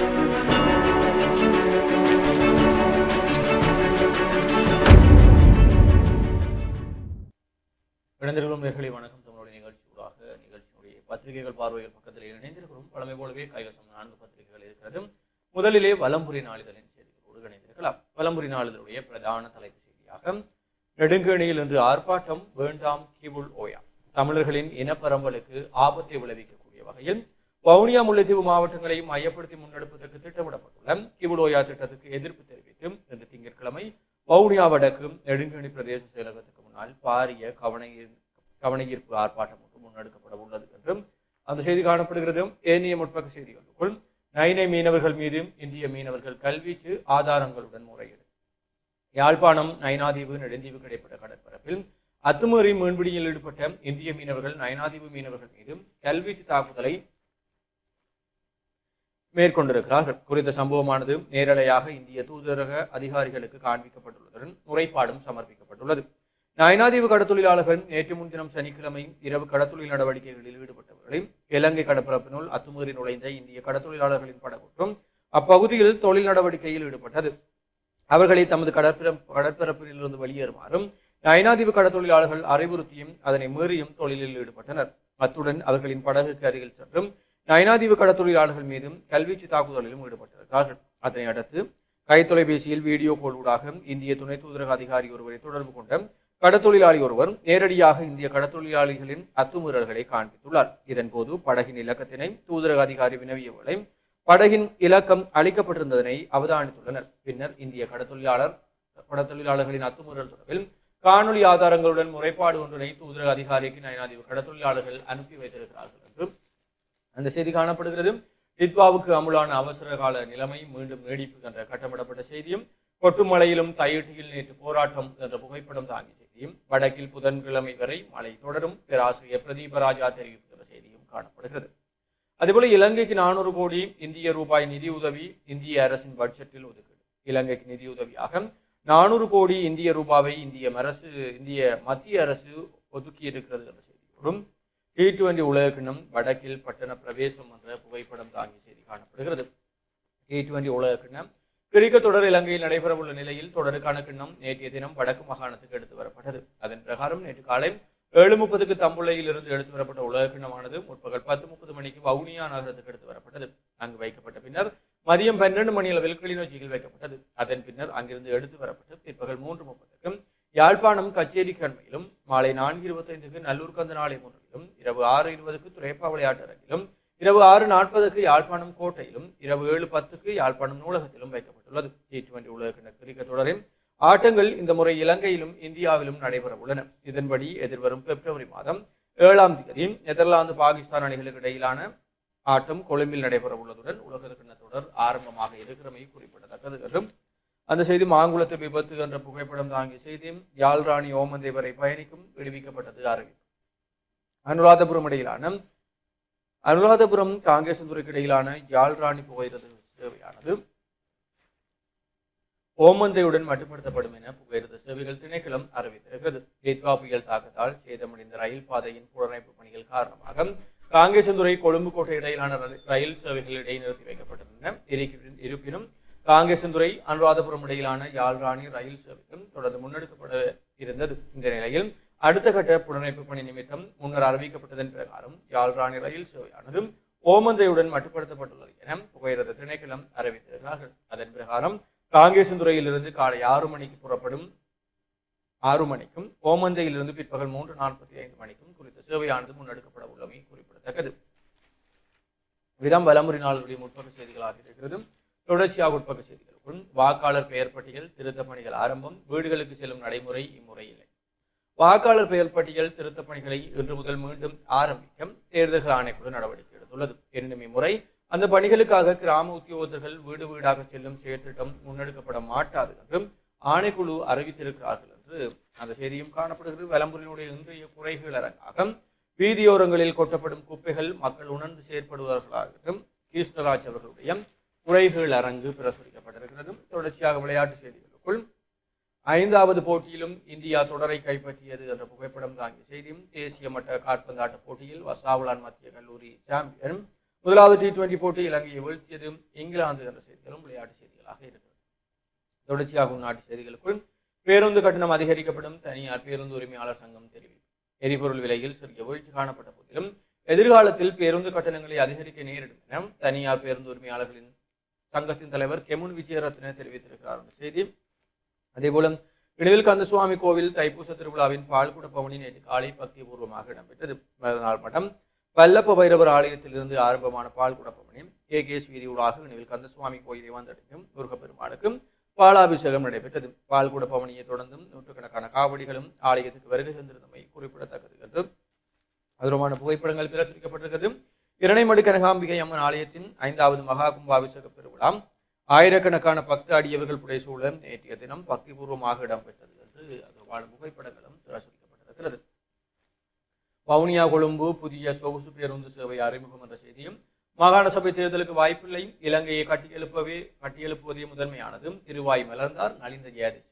இணைந்திருக்கும் நேயர்களே வணக்கம். தமிழுடைய நிகழ்ச்சியினுடைய பத்திரிகைகள் பார்வைகள் பக்கத்தில் இணைந்திருக்கிறோம். பழமை போலவே கைவசம் 4 பத்திரிகைகள் இருக்கிறது. முதலிலே வலம்புரி நாளிதழின் செய்திகளோடு இணைந்திருக்கலாம். வலம்புரி நாளிதழுடைய பிரதான தலைப்பு செய்தியாக நெடுங்கேணியில் இன்று ஆர்ப்பாட்டம் வேண்டாம் கிபுல் ஓயா, தமிழர்களின் இனப்பரம்பலுக்கு ஆபத்தை விளைவிக்கக்கூடிய வகையில் வவுனியா முல்லைத்தீவு மாவட்டங்களை மையப்படுத்தி முன்னெடுப்பதற்கு திட்டமிடப்பட்டுள்ள கிபுல் ஓயா திட்டத்துக்கு எதிர்ப்பு தெரிவித்து இன்று திங்கட்கிழமை வவுனியா வடக்கு நெடுங்கேணி பிரதேச செயலகத்துக்கு முன்னால் பாரிய கவனஈர்ப்பு ஆர்ப்பாட்டம் ஒன்று முன்னெடுக்கப்பட உள்ளது என்றும் அந்த செய்தி காணப்படுகிறது. ஏனைய முற்பக்க செய்திகளுக்குள் நைனை மீனவர்கள் மீது இந்திய மீனவர்கள் கல்வீச்சு ஆதாரங்களுடன் முறையீடு. யாழ்ப்பாணம் நைனாதீவு நெடுந்தீவு கிடைப்பட்ட கடற்பரப்பில் அத்துமீறி மீன்பிடியில் ஈடுபட்ட இந்திய மீனவர்கள் நைனாதீவு மீனவர்கள் மீது கல்வீச்சு தாக்குதலை மேற்கொண்டிருக்கிறார்கள். குறித்த சம்பவமானது நேரலையாக இந்திய தூதரக அதிகாரிகளுக்கு காண்பிக்கப்பட்டுள்ளதுடன் முறைப்பாடும் சமர்ப்பிக்கப்பட்டுள்ளது. நயனாதீவு கடத்தொழிலாளர்கள் நேற்று முன்தினம் சனிக்கிழமை இரவு கடத்தொழில் நடவடிக்கைகளில் ஈடுபட்டவர்களை இலங்கை கடற்பரப்பினுள் அத்துமீறி நுழைந்த இந்திய கடத்தொழிலாளர்களின் படகுற்றும் அப்பகுதியில் தொழில் நடவடிக்கையில் ஈடுபட்டது. அவர்களை தமது கடற்பரப்பிலிருந்து வெளியேறுமாறும் நயனாதீவு கடத்தொழிலாளர்கள் அறிவுறுத்தியும் அதனை மீறியும் தொழிலில் ஈடுபட்டனர். அத்துடன் அவர்களின் படகுக்கு அருகில் சென்றும் நயனாதீவு கடத்தொழிலாளர்கள் மீதும் கல்வீச்சு தாக்குதலிலும் ஈடுபட்டிருக்கிறார்கள். அதனை அடுத்து கைத்தொலைபேசியில் வீடியோ கோலூடாக இந்திய துணை தூதரக அதிகாரி ஒருவரை தொடர்பு கொண்ட கடத்தொழிலாளி ஒருவர் நேரடியாக இந்திய கடத்தொழிலாளிகளின் அத்துமீறல்களை காண்பித்துள்ளார். இதன்போது படகின் இலக்கத்தினை தூதரக அதிகாரி வினவியவர்களை படகின் இலக்கம் அளிக்கப்பட்டிருந்ததனை அவதானித்துள்ளனர். பின்னர் இந்திய கடத்தொழிலாளர்களின் அத்துமீறல் தொடர்பில் காணொலி ஆதாரங்களுடன் முறைப்பாடு ஒன்றினை தூதரக அதிகாரிக்கு நயனாதீவு கடத்தொழிலாளர்கள் அனுப்பி வைத்திருக்கிறார்கள் என்று அந்த செய்தி காணப்படுகிறது. டிட்வாவுக்கு அமுலான அவசர கால நிலைமை மீண்டும் நீடிப்பு என்ற கட்டமிடப்பட்ட செய்தியும், கொட்டுமலையிலும் தையிட்டியில் நேற்று போராட்டம் என்ற புகைப்படம் தாங்கிய செய்தியும், வடக்கில் புதன்கிழமை வரை மழை தொடரும் பேராசிரியர் பிரதீபராஜா தெரிவிக்கிற செய்தியும் காணப்படுகிறது. அதேபோல இலங்கைக்கு 400 கோடி இந்திய ரூபாய் நிதியுதவி இந்திய அரசின் பட்ஜெட்டில் ஒதுக்கீடு. இலங்கைக்கு நிதியுதவியாக 400 கோடி இந்திய ரூபாவை இந்திய மத்திய அரசு ஒதுக்கி இருக்கிறது என்ற செய்தியோடும் T20 உலகக்கிண்ணம் வடக்கில் பட்டண பிரவேசம் என்ற புகைப்படம் தாங்கிய செய்தி காணப்படுகிறது. T20 உலகக்கிண்ணம் கிரிக்கெட் தொடர் இலங்கையில் நடைபெறவுள்ள நிலையில் தொடருக்கான கிண்ணம் நேற்றைய தினம் வடக்கு மாகாணத்துக்கு எடுத்து வரப்பட்டது. அதன் பிரகாரம் நேற்று காலை 7:30க்கு தம்புள்ளையில் இருந்து எடுத்து வரப்பட்ட உலகக்கிண்ணமானது முற்பகல் 10:30 மணிக்கு வவுனியா நகரத்துக்கு எடுத்து வரப்பட்டது. அங்கு வைக்கப்பட்ட பின்னர் மதியம் 12 மணி அளவில் கிளிநொச்சியில் வைக்கப்பட்டது. அதன் பின்னர் அங்கிருந்து எடுத்து வரப்பட்டு பிற்பகல் 3:30க்கு யாழ்ப்பாணம் கச்சேரி கண்மையிலும் மாலை 4:25க்கு நல்லூர் கந்தநாளை முன்னிலும் இரவு 6:20க்கு துறைப்பா விளையாட்டு அரங்கிலும் இரவு 6:40க்கு யாழ்ப்பாணம் கோட்டையிலும் இரவு 7:10க்கு யாழ்ப்பாணம் நூலகத்திலும் வைக்கப்பட்டுள்ளது. T20 உலகக்கிண்ண கிரிக்கெட் தொடரின் ஆட்டங்கள் இந்த முறை இலங்கையிலும் இந்தியாவிலும் நடைபெற உள்ளன. இதன்படி எதிர்வரும் பிப்ரவரி மாதம் 7ஆம் தேதி நெதர்லாந்து பாகிஸ்தான் அணிகளுக்கு இடையிலான ஆட்டம் கொழும்பில் நடைபெற உள்ளதுடன் உலகக்கிண்ண தொடர் ஆரம்பமாக இருக்கிறமை குறிப்பிடத்தக்கது என்றும் அந்த செய்தி மாங்குளத்து விபத்து என்ற புகைப்படம் தாங்கிய செய்தியும் யாழ்ராணி ஓமந்தை வரை பயணிக்கும் விடுவிக்கப்பட்டது அறிவிப்பு. அனுராதபுரம் காங்கேசந்துறைக்கு இடையிலான யாழ்ராணி புகையிரத சேவையானது ஓமந்தையுடன் மட்டுப்படுத்தப்படும் என புகையிரத சேவைகள் திணைக்களம் அறிவித்திருக்கிறது. டிட்வா புயல் தாக்கத்தால் சேதமடைந்த ரயில் பாதையின் புனரமைப்பு பணிகள் காரணமாக காங்கேசந்துறை கொழும்பு கோட்டை இடையிலான ரயில் சேவைகள் இடைநிறுத்தி வைக்கப்பட்டிருந்தன. இருப்பினும் காங்கேசந்துறை அனுராதபுரம் இடையிலான யாழ்ராணி ரயில் சேவையும் தொடர்ந்து முன்னெடுக்கப்பட இருந்தது. இந்த நிலையில் அடுத்த கட்ட புனரமைப்பு பணி நிமித்தம் முன்னர் அறிவிக்கப்பட்டதன் பிரகாரம் யாழ்ராணி ரயில் சேவையானது ஓமந்தையுடன் மட்டுப்படுத்தப்பட்டுள்ளது என புகையிரத திணைக்களம் அறிவித்திருக்கிறார்கள். அதன் பிரகாரம் காங்கேசந்துறையிலிருந்து காலை 6 மணிக்கு புறப்படும் 6 மணிக்கும் ஓமந்தையிலிருந்து பிற்பகல் 3:45 மணிக்கும் குறித்த சேவையானது முன்னெடுக்கப்பட உள்ளமை குறிப்பிடத்தக்கது. விதம் வலமுறை நாளுடைய முற்பக்க செய்திகளாக இருக்கிறது. தொடர்ச்சியாக உட்பக்க செய்திகளுக்குள் வாக்காளர் பெயர் பட்டியல் திருத்த பணிகள் ஆரம்பம், வீடுகளுக்கு செல்லும் நடைமுறை இம்முறை இல்லை. வாக்காளர் பெயர் பட்டியல் திருத்த பணிகளை இன்று முதல் மீண்டும் ஆரம்பிக்க தேர்தல்கள் ஆணைக்குழு நடவடிக்கை எடுத்துள்ளது. எனினும் இம்முறை அந்த பணிகளுக்காக கிராம உத்தியோகத்தர்கள் வீடு வீடாக செல்லும் செயற்திட்டம் முன்னெடுக்கப்பட மாட்டாது என்றும் ஆணைக்குழு அறிவித்திருக்கிறார்கள் என்று அந்த செய்தியும் காணப்படுகிறது. வலம்புரியினுடைய இன்றைய குறைகள் அரங்காக வீதியோரங்களில் கொட்டப்படும் குப்பைகள் மக்கள் உணர்ந்து செயற்படுவார்களாகவும் கிருஷ்ணராஜ் அவர்களுடைய குறைகள் அரங்கு பிரசுரிக்கப்பட்டிருக்கிறது. தொடர்ச்சியாக விளையாட்டு செய்திகளுக்குள் 5வது போட்டியிலும் இந்தியா தொடரை கைப்பற்றியது என்ற புகைப்படம் தாங்கிய செய்தியும், தேசிய மட்ட காற்பந்தாட்ட போட்டியில் வசாவுலான் மத்திய கல்லூரி சாம்பியன் முதலாவது T20 போட்டி இலங்கையை வீழ்த்தியது இங்கிலாந்து என்ற செய்திகளும் விளையாட்டு செய்திகளாக இருக்கிறது. தொடர்ச்சியாக உள்நாட்டு செய்திகளுக்குள் பேருந்து கட்டணம் அதிகரிக்கப்படும் தனியார் பேருந்து உரிமையாளர் சங்கம் தெரிவிப்பு. எரிபொருள் விலையில் சிறிய வீழ்ச்சி காணப்பட்ட போதிலும் எதிர்காலத்தில் பேருந்து கட்டணங்களை அதிகரிக்க நேரிடும் என தனியார் பேருந்து உரிமையாளர்களின் சங்கத்தின் தலைவர் கெமுன் விஜயரத்ன தெரிவித்திருக்கிறார் என்ற செய்தி. அதேபோல இடையில் கந்தசுவாமி கோவில் தைப்பூச திருவிழாவின் பால்குட பவனி நேற்று காலை பக்திபூர்வமாக இடம்பெற்றது. மறுநாள் மட்டம் பல்லப்ப பைரவர் ஆலயத்திலிருந்து ஆரம்பமான பால்குட பவனி கேகேஎஸ் வீதியூடாக இணைவில் கந்தசுவாமி கோயிலை வந்தடையும் முருகப்பெருமானுக்கும் பாலாபிஷேகம் நடைபெற்றது. பால்குட பவனியை தொடர்ந்தும் நூற்றுக்கணக்கான காவடிகளும் ஆலயத்துக்கு வருகை தந்திருந்தமை குறிப்பிடத்தக்கது என்று அதுமான புகைப்படங்கள் பிரசுரிக்கப்பட்டிருக்கிறது. இரணைமடு கனகாம்பிகை அம்மன் ஆலயத்தின் 5வது மகா கும்பாபிஷேக பெருவிழா ஆயிரக்கணக்கான பக்த அடியவர்கள் புடைசூழ நேற்றைய தினம் பக்திபூர்வமாக இடம்பெற்றது என்று அதுமான புகைப்படங்களும் பிரசுரிக்கப்பட்டிருக்கிறது. வவுனியா கொழும்பு புதிய சொகுசு பேருந்து சேவை அறிமுகம் என்ற செய்தியும் மாகாண சபை தேர்தலுக்கு வாய்ப்பில்லை, இலங்கையை கட்டியெழுப்புவதே முதன்மையானது, திருவாய் மலர்ந்தார் நலிந்த ஜெயதிஸ்.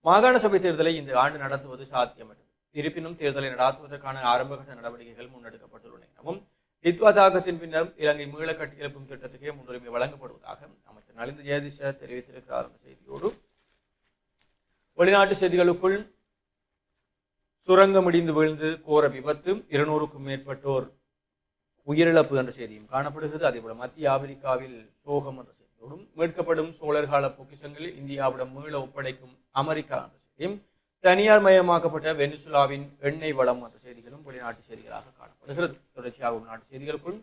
மாகாண சபை தேர்தலை இந்த ஆண்டு நடத்துவது சாத்தியமற்றது. இருப்பினும் தேர்தலை நடாத்துவதற்கான ஆரம்பகட்ட நடவடிக்கைகள் முன்னெடுக்கப்பட்டுள்ளன எனவும் டித்வா தாக்கத்தின் பின்னர் இலங்கை மீள கட்டியெழுப்பும் திட்டத்துக்கே முன்னுரிமை வழங்கப்படுவதாக அமைச்சர் நலிந்த ஜெயதிஷ தெரிவித்திருக்கிறார் என்ற செய்தியோடு வெளிநாட்டு செய்திகளுக்குள் சுரங்கம் இடிந்து வீழ்ந்து கோர விபத்து, 200க்கும் மேற்பட்டோர் உயிரிழப்பு என்ற செய்தியும் காணப்படுகிறது. அதேபோல மத்திய ஆப்பிரிக்காவில் சோகம் என்ற செய்தியோடும் மீட்கப்படும் சோழர்கால பொக்கிஷங்களில் இந்தியாவிடம் மீள ஒப்படைக்கும் அமெரிக்கா என்ற செய்தியும் தனியார் மயமாக்கப்பட்ட வெனிசுலாவின் எண்ணெய் வளம் என்ற செய்திகளும் வெளிநாட்டு செய்திகளாக காணப்படுகிறது. தொடர்ச்சியாக உள்நாட்டு செய்திகளுக்குள்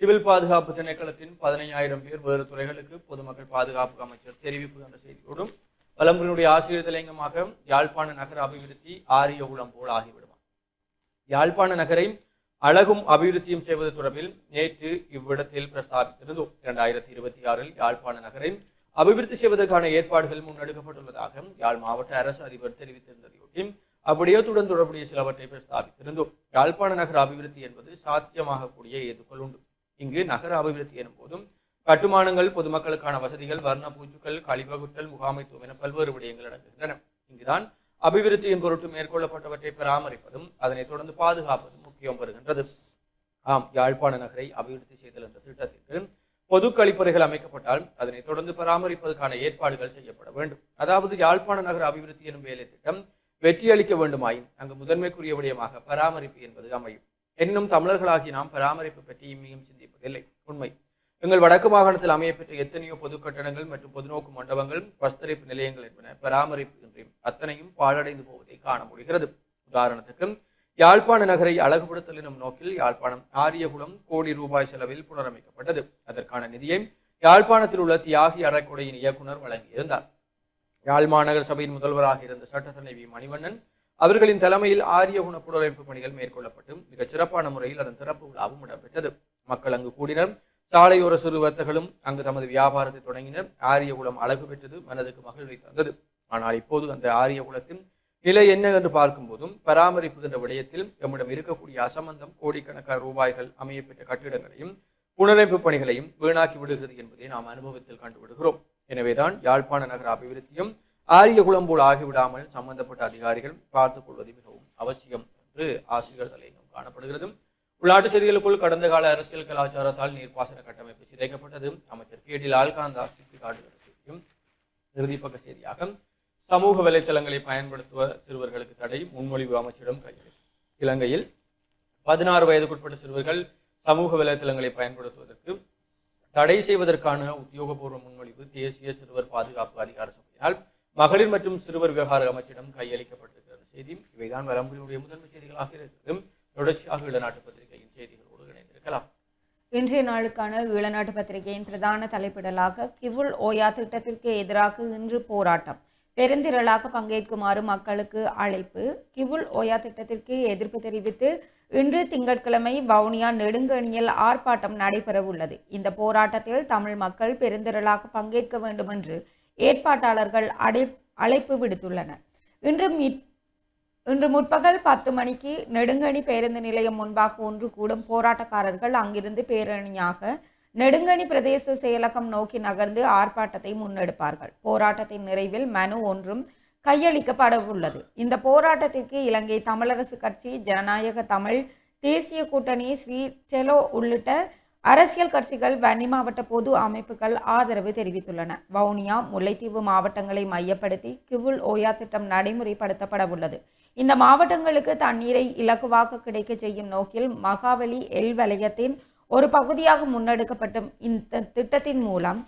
சிவில் பாதுகாப்பு திணைக்களத்தின் 15,000 பேர் வேறு துறைகளுக்கு பொதுமக்கள் பாதுகாப்பு அமைச்சர் தெரிவிப்பு என்ற செய்தியோடும் பலம்புரினுடைய ஆசிரியர் தலையங்கமாக யாழ்ப்பாண நகர அபிவிருத்தி ஆரிய உளம் போல் ஆகிவிடுமா. யாழ்ப்பாண நகரை அழகும் அபிவிருத்தியும் செய்வது தொடர்பில் நேற்று இவ்விடத்தில் பிரஸ்தாபித்திருந்தோம். 2026 யாழ்ப்பாண நகரை அபிவிருத்தி செய்வதற்கான ஏற்பாடுகள் முன்னெடுக்கப்பட்டுள்ளதாக யாழ் மாவட்ட அரசு அதிபர் தெரிவித்திருந்ததையொட்டி அவ்விடயத்துடன் தொடர்புடைய சிலவற்றை பிரஸ்தாபித்திருந்தோம். யாழ்ப்பாண நகர அபிவிருத்தி என்பது சாத்தியமாகக்கூடிய ஏதுக்கள் உண்டு. இங்கு நகர அபிவிருத்தி எனும் போதும் கட்டுமானங்கள், பொதுமக்களுக்கான வசதிகள், வர்ண பூச்சுக்கள், கழிவகுட்டல், முகாமைத்துவம் என பல்வேறு விடயங்கள் அடங்குகின்றன. இங்குதான் அபிவிருத்தியின் பொருட்டு மேற்கொள்ளப்பட்டவற்றை பராமரிப்பதும் அதனைத் தொடர்ந்து பாதுகாப்பதும் முக்கியம் பெறுகின்றது. யாழ்ப்பாண நகரை அபிவிருத்தி செய்தல் என்ற திட்டத்திற்கு பொது கழிப்பறைகள் அமைக்கப்பட்டால் அதனை தொடர்ந்து பராமரிப்பதற்கான ஏற்பாடுகள் செய்யப்பட வேண்டும். அதாவது யாழ்ப்பாண நகர அபிவிருத்தி எனும் வேலை திட்டம் வெற்றியளிக்க வேண்டுமாயின் அங்கு முதன்மைக்குரிய விடயமாக பராமரிப்பு என்பது அமையும். எனினும் தமிழர்களாகி நாம் பராமரிப்பு பற்றி இம்மியும் சிந்திப்பதில்லை. உண்மை. எங்கள் வடக்கு மாகாணத்தில் அமையப்பெற்ற எத்தனையோ பொது கட்டணங்கள் மற்றும் பொதுநோக்கு மண்டபங்கள், பஸ்தரிப்பு நிலையங்கள் என்பன பராமரிப்பு இன்றி அத்தனையும் பாழடைந்து போவதை காண முடிகிறது. உதாரணத்துக்கு யாழ்ப்பாண நகரை அழகுபடுத்தல் எனும் நோக்கில் யாழ்ப்பாணம் ஆரியகுளம் கோடி ரூபாய் செலவில் புனரமைக்கப்பட்டது. அதற்கான நிதியை யாழ்ப்பாணத்தில் உள்ள தியாகி அறக்கொடையின் இயக்குனர் வழங்கியிருந்தார். யாழ் மாநகர சபையின் முதல்வராக இருந்த சட்டத்தரணி வி மணிவண்ணன் அவர்களின் தலைமையில் ஆரியகுண புனரமைப்பு பணிகள் மேற்கொள்ளப்பட்டு மிகச் சிறப்பான முறையில் அதன் திறப்பு விழாவும் இடம்பெற்றது. மக்கள் அங்கு கூடினர். சாலையோர சிறு வர்த்தகர்களும் அங்கு தமது வியாபாரத்தை தொடங்கினர். ஆரியகுளம் அழகு பெற்றது, மனதுக்கு மகிழ்வை தந்தது. ஆனால் இப்போது அந்த ஆரியகுளத்தின் நிலை என்ன என்று பார்க்கும் போதும் பராமரிப்பு என்ற விடயத்தில் நம்மிடம் இருக்கக்கூடிய அசம்பந்தம் கோடிக்கணக்கான ரூபாய்கள் அமையப்பெற்ற கட்டிடங்களையும் புனரமைப்பு பணிகளையும் வீணாக்கி விடுகிறது என்பதை நாம் அனுபவத்தில் கண்டுவிடுகிறோம். எனவேதான் யாழ்ப்பாண நகர அபிவிருத்தியும் ஆரியகுளம் போல் ஆகிவிடாமல் சம்பந்தப்பட்ட அதிகாரிகள் பார்த்துக் கொள்வது மிகவும் அவசியம் என்று ஆசிரியர் தலையங்கம் காணப்படுகிறது. உள்நாட்டு செய்திகளுக்குள் கடந்த கால அரசியல் கலாச்சாரத்தால் நீர்ப்பாசன கட்டமைப்பு சிதைக்கப்பட்டது அமைச்சர் கே டி லால்காந்தா சுட்டிக்காட்டுகிற செய்தியும் இறுதிப்பக்க செய்தியாக சமூக வலைத்தளங்களை பயன்படுத்துவ சிறுவர்களுக்கு தடை, முன்மொழிவு அமைச்சரிடம் கையெழுத்து. இலங்கையில் 16 வயதுக்குட்பட்ட சிறுவர்கள் சமூக வலைத்தளங்களை பயன்படுத்துவதற்கு தடை செய்வதற்கான உத்தியோகபூர்வ முன்மொழிவு தேசிய சிறுவர் பாதுகாப்பு அதிகார சபையினால் மகளிர் மற்றும் சிறுவர் விவகார அமைச்சிடம் கையளிக்கப்பட்டிருக்கிற செய்தி. இவைதான் வரம்புடைய முதன்மை செய்திகளாக இருக்கிறது. தொடர்ச்சியாக ஈழநாட்டு பத்திரிகையின் செய்திகளோடு இணைந்திருக்கலாம். இன்றைய நாளுக்கான ஈழநாட்டு பத்திரிகையின் பிரதான தலைப்பிடலாக கிவுல் ஓயா திட்டத்திற்கு எதிராக இன்று போராட்டம், பெருந்திரளாக பங்கேற்குமாறு மக்களுக்கு அழைப்பு. கிவுல் ஓயா திட்டத்திற்கு எதிர்ப்பு தெரிவித்து இன்று திங்கட்கிழமை வவுனியா நெடுங்கணியில் ஆர்ப்பாட்டம் நடைபெறவுள்ளது. இந்த போராட்டத்தில் தமிழ் மக்கள் பெருந்திரளாக பங்கேற்க வேண்டும் என்று ஏற்பாட்டாளர்கள் அழைப்பு விடுத்துள்ளனர். இன்று முற்பகல் 10 மணிக்கு நெடுங்கணி பேருந்து நிலையம் முன்பாக ஒன்று கூடும் போராட்டக்காரர்கள் அங்கிருந்து பேரணியாக நெடுங்கணி பிரதேச செயலகம் நோக்கி நகர்ந்து ஆர்ப்பாட்டத்தை முன்னெடுப்பார்கள். போராட்டத்தின் நிறைவில் மனு ஒன்றும் கையளிக்கப்பட உள்ளது. இந்த போராட்டத்திற்கு இலங்கை தமிழரசு கட்சி, ஜனநாயக தமிழ் தேசிய கூட்டணி, ஸ்ரீ டெலோ உள்ளிட்ட அரசியல் கட்சிகள் வன்னி மாவட்ட பொது அமைப்புகள் ஆதரவு தெரிவித்துள்ளன. வவுனியா, முல்லைத்தீவு மாவட்டங்களை மையப்படுத்தி கிவுல் ஓயா திட்டம் நடைமுறைப்படுத்தப்பட உள்ளது. இந்த மாவட்டங்களுக்கு தண்ணீரை இலகுவாக கிடைக்க செய்யும் நோக்கில் மகாவலி எல் வலயத்தின் ஒரு பகுதியாக முன்னெடுக்கப்பட்ட இந்த திட்டத்தின் மூலம்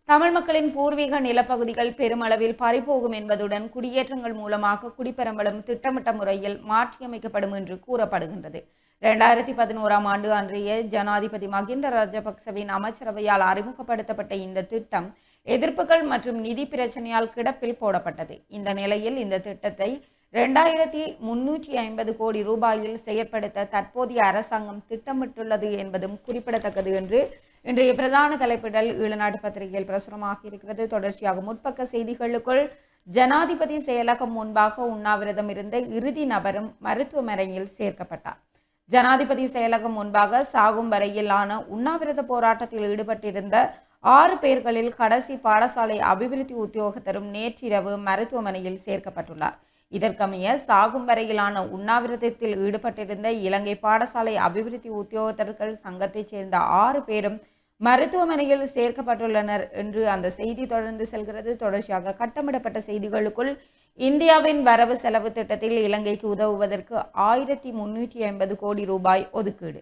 தமிழ் மக்களின் பூர்வீக நிலப்பகுதிகள் பெருமளவில் பறிபோகும் என்பதுடன் குடியேற்றங்கள் மூலமாக குடிபெறம்பலும் திட்டமிட்ட முறையில் மாற்றியமைக்கப்படும் என்று கூறப்படுகின்றது. 2011ஆம் ஆண்டு அன்றைய ஜனாதிபதி மகிந்த ராஜபக்சவின் அமைச்சரவையால் அறிமுகப்படுத்தப்பட்ட இந்த திட்டம் எதிர்ப்புகள் மற்றும் நிதி பிரச்சனையால் கிடப்பில் போடப்பட்டது. இந்த நிலையில் இந்த திட்டத்தை 2350 கோடி ரூபாயில் செயற்படுத்த தற்போதைய அரசாங்கம் திட்டமிட்டுள்ளது என்பதும் குறிப்பிடத்தக்கது என்று இன்றைய பிரதான தலைப்பிடல் ஈழநாட்டு பத்திரிகையில் பிரசுரமாக இருக்கிறது. தொடர்ச்சியாக முற்பக்க செய்திகளுக்குள் ஜனாதிபதி செயலகம் முன்பாக உண்ணாவிரதம் இருந்த இறுதி நபரும் மருத்துவமனையில் சேர்க்கப்பட்டார். ஜனாதிபதி செயலகம் முன்பாக சாகும் வரையிலான உண்ணாவிரத போராட்டத்தில் ஈடுபட்டிருந்த 6 பேர்களில் கடைசி பாடசாலை அபிவிருத்தி உத்தியோகத்தரும் நேற்றிரவு மருத்துவமனையில் சேர்க்கப்பட்டுள்ளார். இதற்கமைய சாகும் வரையிலான உண்ணாவிரதத்தில் ஈடுபட்டிருந்த இலங்கை பாடசாலை அபிவிருத்தி உத்தியோகத்தர்கள் சங்கத்தைச் சேர்ந்த 6 பேரும் மருத்துவமனையில் சேர்க்கப்பட்டுள்ளனர் என்று அந்த செய்தி தொடர்ந்து செல்கிறது. தொடர்ச்சியாக கட்டமிடப்பட்ட செய்திகளுக்குள் இந்தியாவின் வரவு செலவு திட்டத்தில் இலங்கைக்கு உதவுவதற்கு 1350 கோடி ரூபாய் ஒதுக்கீடு.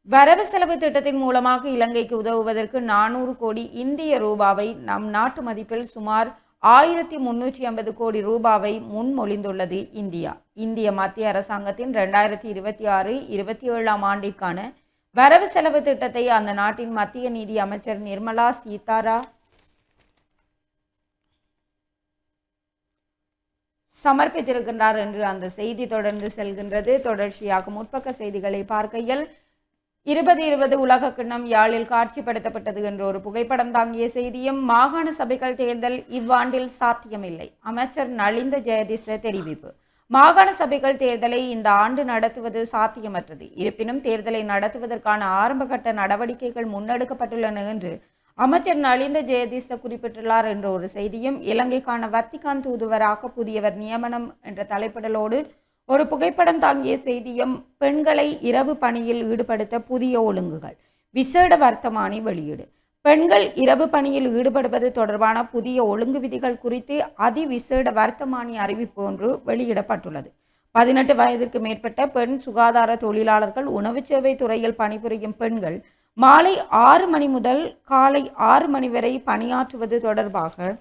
வரவு செலவு திட்டத்தின் மூலமாக இலங்கைக்கு உதவுவதற்கு 400 கோடி இந்திய ரூபாவை நம் நாட்டு மதிப்பில் சுமார் 1350 கோடி ரூபாவை முன்மொழிந்துள்ளது இந்தியா. இந்திய மத்திய அரசாங்கத்தின் 2026-27ஆம் ஆண்டிற்கான வரவு செலவு திட்டத்தை அந்த நாட்டின் மத்திய நிதி அமைச்சர் நிர்மலா சீதாராமன் சமர்ப்பித்திருக்கின்றார் என்று அந்த செய்தி தொடர்ந்து செல்கின்றது. தொடர்ச்சியாக முற்பக்க செய்திகளை பார்க்கையில் 2020 உலக கிண்ணம் யாழில் காட்சிப்படுத்தப்பட்டது என்ற ஒரு புகைப்படம் தாங்கிய செய்தியும், மாகாண சபைகள் தேர்தல் இவ்வாண்டில் சாத்தியமில்லை, அமைச்சர் நலிந்த ஜெயதிச தெரிவிப்பு. மாகாண சபைகள் தேர்தலை இந்த ஆண்டு நடத்துவது சாத்தியமற்றது. இருப்பினும் தேர்தலை நடத்துவதற்கான ஆரம்பகட்ட நடவடிக்கைகள் முன்னெடுக்கப்பட்டுள்ளன என்று அமைச்சர் நலிந்த ஜெயதிச குறிப்பிட்டுள்ளார் என்ற ஒரு செய்தியும், இலங்கைக்கான வத்திக்கான் தூதுவராக புதியவர் நியமனம் என்ற தலைப்பிடலோடு ஒரு புகைப்படம் தாங்கிய செய்தியும், பெண்களை இரவு பணியில் ஈடுபடுத்த புதிய ஒழுங்குகள், விசேட வர்த்தமானி வெளியீடு. பெண்கள் இரவு பணியில் ஈடுபடுவது தொடர்பான புதிய ஒழுங்கு விதிகள் குறித்து அதிவிசேட வர்த்தமானி அறிவிப்பு ஒன்று வெளியிடப்பட்டுள்ளது. 18 வயதிற்கு மேற்பட்ட பெண் சுகாதார தொழிலாளர்கள், உணவு சேவை துறையில் பணிபுரியும் பெண்கள் மாலை 6 மணி முதல் காலை 6 மணி வரை பணியாற்றுவது தொடர்பாக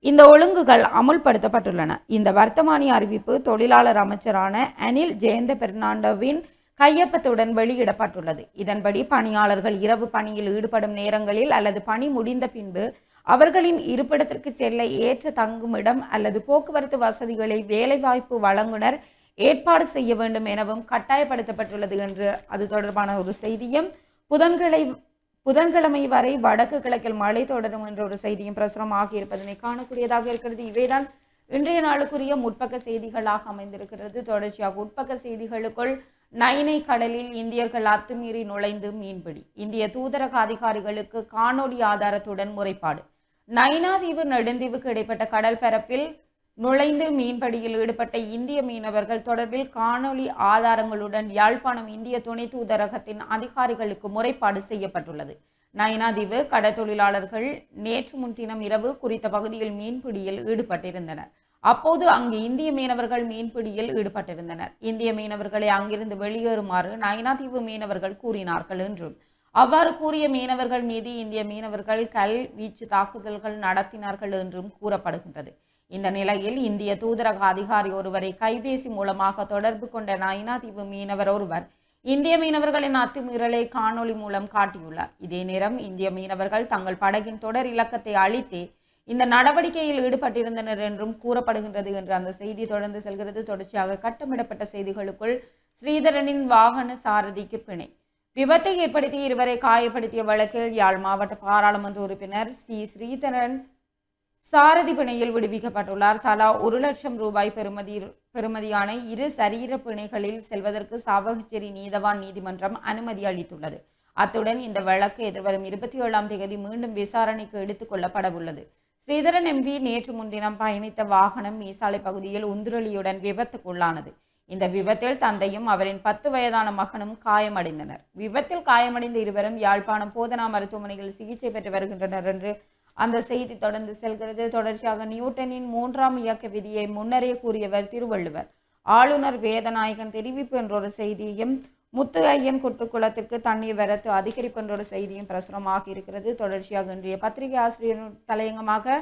இந்த ஒழுங்குகள் அமுல்படுத்தப்பட்டுள்ளன. இந்த வர்த்தமானி அறிவிப்பு தொழிலாளர் அமைச்சரான அனில் ஜெயந்த பெர்னாண்டோவின் கையொப்பத்துடன் வெளியிடப்பட்டுள்ளது. இதன்படி பணியாளர்கள் இரவு பணியில் ஈடுபடும் நேரங்களில் அல்லது பணி முடிந்த பின்பு அவர்களின் இருப்பிடத்திற்கு செல்ல ஏற்ற தங்குமிடம் அல்லது போக்குவரத்து வசதிகளை வேலைவாய்ப்பு வழங்குனர் ஏற்பாடு செய்ய வேண்டும் எனவும் கட்டாயப்படுத்தப்பட்டுள்ளது என்று அது தொடர்பான ஒரு செய்தியும், புதன்கிழமை வரை வடக்கு கிழக்கில் மழை தொடரும் என்ற ஒரு செய்தியும் பிரசுரமாக இருப்பதனை காணக்கூடியதாக இருக்கிறது. இவைதான் இன்றைய நாளுக்குரிய முற்பக்க செய்திகளாக அமைந்திருக்கிறது. தொடர்ச்சியாக உட்பக்க செய்திகளுக்குள், நைனை கடலில் இந்தியர்கள் அத்துமீறி நுழைந்து மீன்பிடி, இந்திய தூதரக அதிகாரிகளுக்கு காணொலி ஆதாரத்துடன் முறைப்பாடு. நைனாதீவு நெடுந்தீவுக்கு இடைப்பட்ட கடல் பரப்பில் நுழைந்து மீன்பிடியில் ஈடுபட்ட இந்திய மீனவர்கள் தொடர்பில் காணொலி ஆதாரங்களுடன் யாழ்ப்பாணம் இந்திய துணை தூதரகத்தின் அதிகாரிகளுக்கு முறைப்பாடு செய்யப்பட்டுள்ளது. நைனாதீவு கடற்தொழிலாளர்கள் நேற்று முன்தினம் இரவு குறித்த பகுதியில் மீன்பிடியில் ஈடுபட்டிருந்தனர். அப்போது அங்கு இந்திய மீனவர்கள் மீன்பிடியில் ஈடுபட்டிருந்தனர். இந்திய மீனவர்களை அங்கிருந்து வெளியேறுமாறு நைனாதீவு மீனவர்கள் கூறினார்கள் என்றும், அவ்வாறு கூறிய மீனவர்கள் மீது இந்திய மீனவர்கள் கல் வீச்சு தாக்குதல்கள் நடத்தினார்கள் என்றும் கூறப்படுகின்றது. இந்த நிலையில் இந்திய தூதரக அதிகாரி ஒருவரை கைபேசி மூலமாக தொடர்பு கொண்ட நைனாதீவு மீனவர் ஒருவர் இந்திய மீனவர்களின் அத்துமீறலை காணொலி மூலம் காட்டியுள்ளார். இதே நேரம் இந்திய மீனவர்கள் தங்கள் படகின் தொடர் இலக்கத்தை அழித்து இந்த நடவடிக்கையில் ஈடுபட்டிருந்தனர் என்றும் கூறப்படுகின்றது என்று அந்த செய்தி தொடர்ந்து செல்கிறது. தொடர்ச்சியாக கட்டமிடப்பட்ட செய்திகளுக்குள், ஸ்ரீதரனின் வாகன சாரதிக்கு பிணை, விபத்தை ஏற்படுத்தி இருவரை காயப்படுத்திய வழக்கில் யாழ் மாவட்ட பாராளுமன்ற உறுப்பினர் சி ஸ்ரீதரன் சாரதி பிணையில் விடுவிக்கப்பட்டுள்ளார். தலா 1 லட்சம் ரூபாய் பெறுமதியான 2 சரீர பிணைகளில் செல்வதற்கு சாவகச்சேரி நீதவான் நீதிமன்றம் அனுமதி அளித்துள்ளது. அத்துடன் இந்த வழக்கு எதிர்வரும் 27ஆம் தேதி மீண்டும் விசாரணைக்கு எடுத்துக் கொள்ளப்பட உள்ளது. ஸ்ரீதரன் எம்பி நேற்று முன்தினம் பயணித்த வாகனம் மீசாலை பகுதியில் உந்துரலியுடன் விபத்துக்குள்ளானது. இந்த விபத்தில் தந்தையும் அவரின் 10 வயதான மகனும் காயமடைந்தனர். விபத்தில் காயமடைந்த இருவரும் யாழ்ப்பாணம் போதனா மருத்துவமனையில் சிகிச்சை பெற்று வருகின்றனர் என்று அந்த செய்தி தொடர்ந்து செல்கிறது. தொடர்ச்சியாக நியூட்டனின் 3ஆம் இயக்க விதியை முன்னரே கூறியவர் திருவள்ளுவர். ஆளுநர் வேதநாயகன் தெரிவிப்பு என்றொரு செய்தியும், முத்து ஐயன் குட்டுக்குளத்திற்கு தண்ணீர் வரத்து அதிகரிப்பு என்றொரு செய்தியும் பிரசுரமாகி இருக்கிறது. தொடர்ச்சியாக இன்றைய பத்திரிகை ஆசிரியர் தலையங்கமாக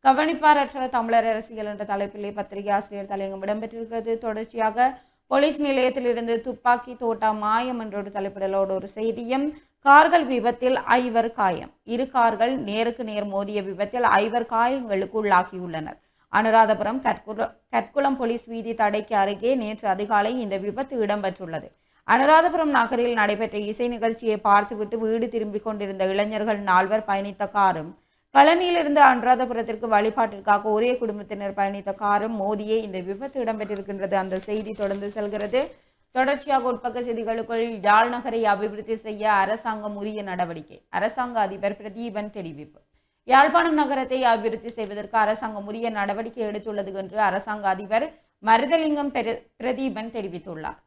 கவனிப்பாரற்ற தமிழர் அரசியல் என்ற தலைப்பிலே பத்திரிகை ஆசிரியர் தலையங்கம் இடம்பெற்றிருக்கிறது. தொடர்ச்சியாக போலீஸ் நிலையத்திலிருந்து துப்பாக்கி தோட்டா மாயம் என்றொரு தலைப்பிடலோடு ஒரு செய்தியும், கார்கள் விபத்தில் 5 காயம். 2 கார்கள் நேருக்கு நேர் மோதிய விபத்தில் 5 காயங்களுக்கு உள்ளாகியுள்ளனர். அனுராதபுரம் கற்குளம் போலீஸ் வீதி தடைக்கு அருகே நேற்று அதிகாலை இந்த விபத்து இடம்பெற்றுள்ளது. அனுராதபுரம் நகரில் நடைபெற்ற இசை நிகழ்ச்சியை பார்த்துவிட்டு வீடு திரும்பிக் கொண்டிருந்த இளைஞர்கள் 4 பயணித்த காரும், பழனியிலிருந்து அனுராதபுரத்திற்கு வழிபாட்டிற்காக ஒரே குடும்பத்தினர் பயணித்த காரும் மோதியே இந்த விபத்து இடம்பெற்றிருக்கின்றது. அந்த செய்தி தொடர்ந்து செல்கிறது. தொடர்ச்சியாக உட்பக்க செய்திகளுக்குள், யாழ் நகரை அபிவிருத்தி செய்ய அரசாங்கம் உரிய நடவடிக்கை. அரசாங்க அதிபர் பிரதீபன் தெரிவிப்பு. யாழ்ப்பாணம் நகரத்தை அபிவிருத்தி செய்வதற்கு அரசாங்கம் உரிய நடவடிக்கை எடுத்துள்ளது என்று அரசாங்க அதிபர் மருதலிங்கம் பிரதீபன் தெரிவித்துள்ளார்.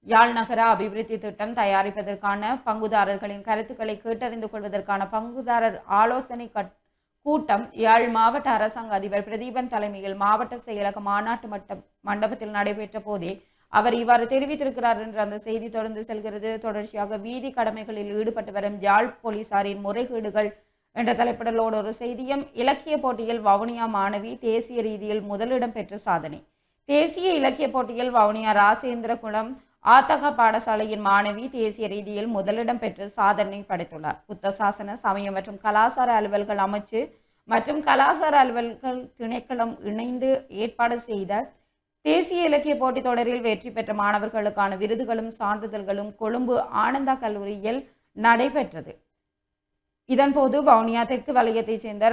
யாழ் நகர அபிவிருத்தி திட்டம் தயாரிப்பதற்கான பங்குதாரர்களின் கருத்துக்களை கேட்டறிந்து கொள்வதற்கான பங்குதாரர் ஆலோசனை கூட்டம் யாழ் மாவட்ட அரசாங்க அதிபர் பிரதீபன் தலைமையில் மாவட்ட செயலக மாநாட்டு மண்டபத்தில் நடைபெற்ற போதே அவர் இவ்வாறு தெரிவித்திருக்கிறார் என்று அந்த செய்தி தொடர்ந்து செல்கிறது. தொடர்ச்சியாக வீதி கடமைகளில் ஈடுபட்டு வரும் யாழ் போலீசாரின் முறைகேடுகள் என்ற தலைப்பிடலோடு ஒரு செய்தியும், இலக்கிய போட்டியில் வவுனியா மாணவி தேசிய ரீதியில் முதலிடம் பெற்ற சாதனை. தேசிய இலக்கிய போட்டியில் வவுனியா ராசேந்திரகுளம் ஆத்தக பாடசாலையின் மாணவி தேசிய ரீதியில் முதலிடம் பெற்று சாதனை படைத்துள்ளார். புத்த சாசன சமயம் மற்றும் கலாசார அலுவல்கள் அமைச்சு மற்றும் கலாசார அலுவல்கள் திணைக்களம் இணைந்து ஏற்பாடு செய்த தேசிய இலக்கிய போட்டித் தொடரில் வெற்றி பெற்ற மாணவர்களுக்கான விருதுகளும் சான்றிதழ்களும் கொழும்பு ஆனந்தா கல்லூரியில் நடைபெற்றது. இதன்போது வவுனியா தெற்கு வலயத்தைச் சேர்ந்த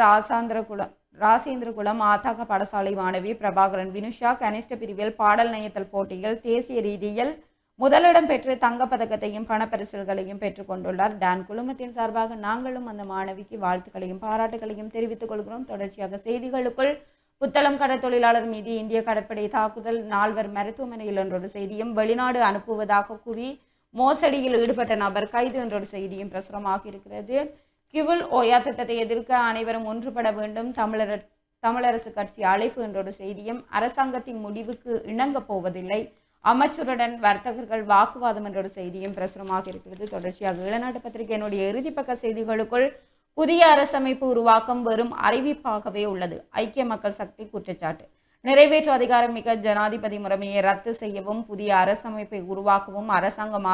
ராசேந்திரகுளம் ஆத்தாக்க பாடசாலை மாணவி பிரபாகரன் வினுஷா கனிஷ்ட பிரிவில் பாடல் நயத்தல் போட்டியில் தேசிய ரீதியில் முதலிடம் பெற்று தங்கப்பதக்கத்தையும் பணப்பரிசல்களையும் பெற்றுக் கொண்டுள்ளார். டான் குழுமத்தின் சார்பாக நாங்களும் அந்த மாணவிக்கு வாழ்த்துக்களையும் பாராட்டுகளையும் தெரிவித்துக் கொள்கிறோம். தொடர்ச்சியாக செய்திகளுக்குள், புத்தளம் கடற்தொழிலாளர் மீது இந்திய கடற்படை தாக்குதல், 4 மருத்துவமனையில் என்றொரு செய்தியும், வெளிநாடு அனுப்புவதாக கூறி மோசடியில் ஈடுபட்ட நபர் கைது என்றொரு செய்தியும் பிரசுரமாக இருக்கிறது. கிவுல் ஓயா திட்டத்தை எதிர்க்க அனைவரும் ஒன்றுபட வேண்டும், தமிழரசு கட்சி அழைப்பு என்றொரு செய்தியும், அரசாங்கத்தின் முடிவுக்கு இணங்க போவதில்லை, அமைச்சருடன் வர்த்தகர்கள் வாக்குவாதம் என்றொரு செய்தியும் பிரசுரமாக இருக்கிறது. தொடர்ச்சியாக ஈழநாட்டு பத்திரிகையினுடைய இறுதிப்பக்க செய்திகளுக்குள், புதிய அரசமைப்பு உருவாக்கம் வெறும் அறிவிப்பாகவே உள்ளது, ஐக்கிய மக்கள் சக்தி குற்றச்சாட்டு. நிறைவேற்று அதிகாரம் மிக்க ஜனாதிபதி முறைமையை ரத்து செய்யவும் புதிய அரசமைப்பை உருவாக்கவும் அரசாங்கம்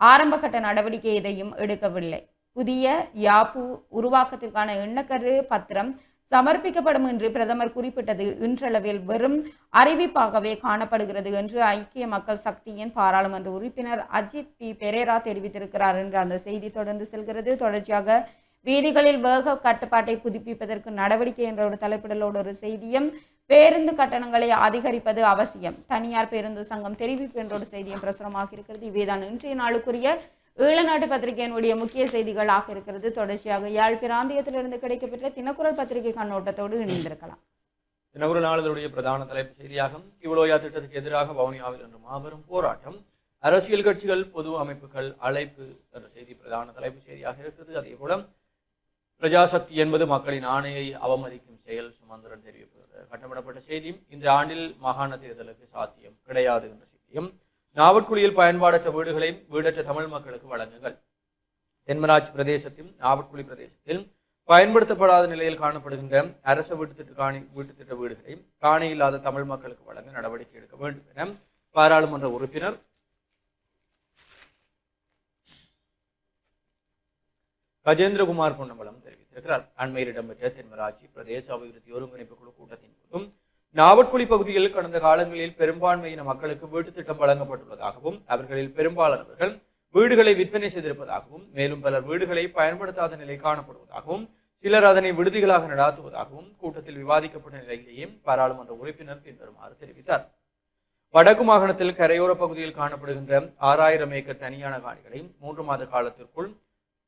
ஆரம்பகட்ட நடவடிக்கை எதையும் எடுக்கவில்லை. புதிய யாப்பு உருவாக்கத்திற்கான எண்ணக்கரு பத்திரம் சமர்ப்பிக்கப்படும் என்று பிரதமர் குறிப்பிட்டது இன்றளவில் வெறும் அறிவிப்பாகவே காணப்படுகிறது என்று ஐக்கிய மக்கள் சக்தியின் பாராளுமன்ற உறுப்பினர் அஜித் பி பெரேரா தெரிவித்திருக்கிறார் என்று அந்த செய்தி தொடர்ந்து செல்கிறது. தொடர்ச்சியாக வீதிகளில் வேக கட்டுப்பாட்டை புதுப்பிப்பதற்கு நடவடிக்கை என்ற ஒரு தலைப்பிடலோடு ஒரு செய்தியும், பேருந்து கட்டணங்களை அதிகரிப்பது அவசியம், தனியார் பேருந்து சங்கம் தெரிவிப்பு என்ற ஒரு செய்தியும் பிரசுரமாக இருக்கிறது. இவைதான் இன்றைய நாளுக்குரிய ஈழநாட்டு பத்திரிகையினுடைய முக்கிய செய்திகளாக இருக்கிறது. தொடர்ச்சியாக யாழ் பிராந்தியத்திலிருந்து கிடைக்கப்பெற்ற தினக்குரல் பத்திரிகை கண்ணோட்டத்தோடு இணைந்திருக்கலாம். தினக்குரல் நாளிதழுடைய பிரதான தலைப்பு செய்தியாக கிவுலோயா திட்டத்துக்கு எதிராக வவுனியாவில் இன்று மாபெரும் போராட்டம், அரசியல் கட்சிகள் பொது அமைப்புகள் அழைப்பு என்ற செய்தி பிரதான தலைப்பு செய்தியாக இருக்கிறது. அதே போல பிரஜாசக்தி என்பது மக்களின் ஆணையை அவமதிக்கும் செயல், சுமந்திரன் தெரிவிப்பது கட்டமிடப்பட்ட செய்தியும், இந்த ஆண்டில் மாகாண தேர்தலுக்கு சாத்தியம் கிடையாது என்ற செய்தியும், நாவட்குழியில் பயன்பாடற்ற வீடுகளை வீடற்ற தமிழ் மக்களுக்கு வழங்குங்கள். தென்மராட்சி பிரதேசத்தில் நாவட்குழி பிரதேசத்தில் பயன்படுத்தப்படாத நிலையில் காணப்படுகின்ற அரச வீட்டுத்திட்ட வீடுகளை காணி இல்லாத தமிழ் மக்களுக்கு வழங்க நடவடிக்கை எடுக்க வேண்டும் என பாராளுமன்ற உறுப்பினர் கஜேந்திரகுமார் பொன்னம்பலம் தெரிவித்திருக்கிறார். அண்மையில் இடம்பெற்ற தென்மராட்சி பிரதேச அபிவிருத்தி ஒருங்கிணைப்பு குழு கூட்டத்தின் போதும் நாவட்குழி பகுதியில் கடந்த காலங்களில் பெரும்பான்மையின மக்களுக்கு வீட்டு திட்டம் வழங்கப்பட்டுள்ளதாகவும் அவர்களில் பெரும்பாலானவர்கள் வீடுகளை விற்பனை செய்திருப்பதாகவும் மேலும் பலர் வீடுகளை பயன்படுத்தாத நிலை காணப்படுவதாகவும் சிலர் அதனை விடுதிகளாக நடாத்துவதாகவும் கூட்டத்தில் விவாதிக்கப்பட்ட நிலையிலேயே பாராளுமன்ற உறுப்பினர் பின்வருமாறு தெரிவித்தார். வடக்கு மாகாணத்தில் கரையோர பகுதியில் காணப்படுகின்ற 6000 ஏக்கர் தனியான காணிகளை 3 மாத காலத்திற்குள்